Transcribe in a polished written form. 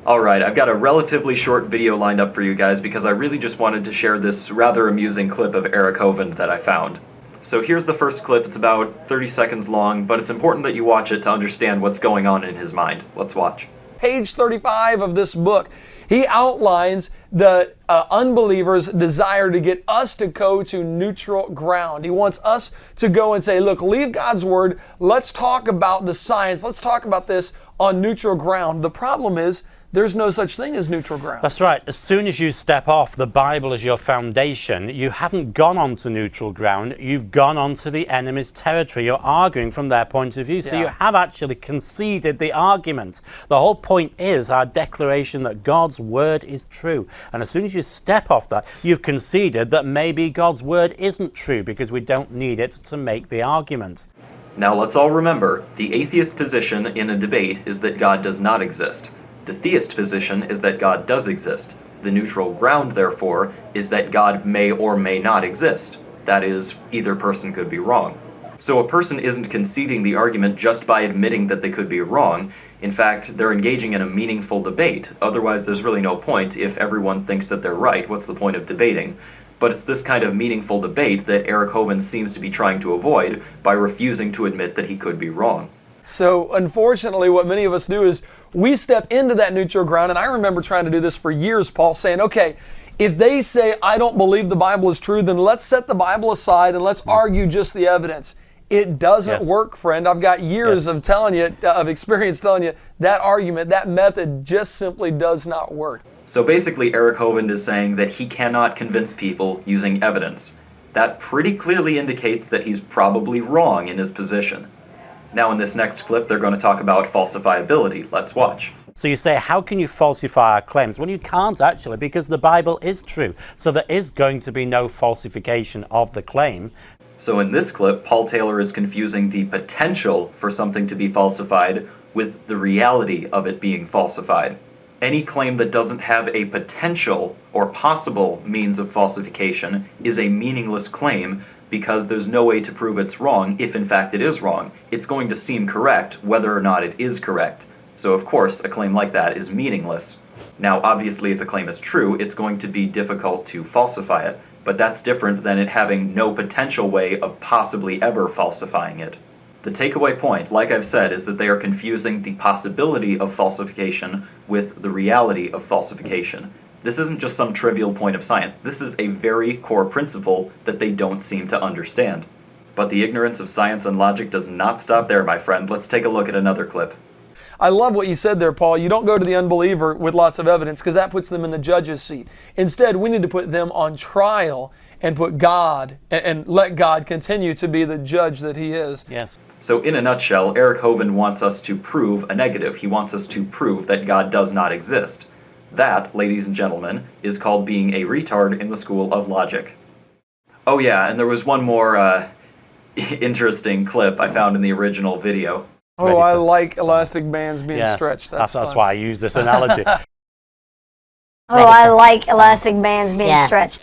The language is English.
Alright, I've got a relatively short video lined up for you guys because I really just wanted to share this rather amusing clip of Eric Hovind that I found. So here's the first clip. It's about 30 seconds long, but it's important that you watch it to understand what's going on in his mind. Let's watch. Page 35 of this book, he outlines the unbelievers' desire to get us to go to neutral ground. He wants us to go and say, look, leave God's word, let's talk about the science, let's talk about this on neutral ground. The problem is, there's no such thing as neutral ground. That's right. As soon as you step off the Bible as your foundation, you haven't gone onto neutral ground, you've gone onto the enemy's territory. You're arguing from their point of view. So you have actually conceded the argument. The whole point is our declaration that God's word is true. And as soon as you step off that, you've conceded that maybe God's word isn't true because we don't need it to make the argument. Now let's all remember, the atheist position in a debate is that God does not exist. The theist position is that God does exist. The neutral ground, therefore, is that God may or may not exist. That is, either person could be wrong. So a person isn't conceding the argument just by admitting that they could be wrong. In fact, they're engaging in a meaningful debate. Otherwise, there's really no point if everyone thinks that they're right. What's the point of debating? But it's this kind of meaningful debate that Eric Hovind seems to be trying to avoid by refusing to admit that he could be wrong. So unfortunately, what many of us do is we step into that neutral ground, and I remember trying to do this for years, Paul, saying, okay, if they say I don't believe the Bible is true, then let's set the Bible aside and let's argue just the evidence. It doesn't work, friend. I've got years of telling you, of experience telling you, that argument, that method just simply does not work. So basically, Eric Hovind is saying that he cannot convince people using evidence. That pretty clearly indicates that he's probably wrong in his position. Now in this next clip, they're going to talk about falsifiability. Let's watch. So you say, how can you falsify our claims? Well, you can't actually, because the Bible is true. So there is going to be no falsification of the claim. So in this clip, Paul Taylor is confusing the potential for something to be falsified with the reality of it being falsified. Any claim that doesn't have a potential or possible means of falsification is a meaningless claim because there's no way to prove it's wrong if in fact it is wrong. It's going to seem correct whether or not it is correct. So of course, a claim like that is meaningless. Now obviously if a claim is true, it's going to be difficult to falsify it, but that's different than it having no potential way of possibly ever falsifying it. The takeaway point, like I've said, is that they are confusing the possibility of falsification with the reality of falsification. This isn't just some trivial point of science. This is a very core principle that they don't seem to understand. But the ignorance of science and logic does not stop there, my friend. Let's take a look at another clip. I love what you said there, Paul. You don't go to the unbeliever with lots of evidence because that puts them in the judge's seat. Instead, we need to put them on trial and put God and let God continue to be the judge that he is. Yes. So in a nutshell, Eric Hovind wants us to prove a negative. He wants us to prove that God does not exist. That, ladies and gentlemen, is called being a retard in the school of logic. Oh yeah, and there was one more interesting clip I found in the original video. Oh, I like elastic bands being stretched. That's why I use this analogy. I like elastic bands being stretched.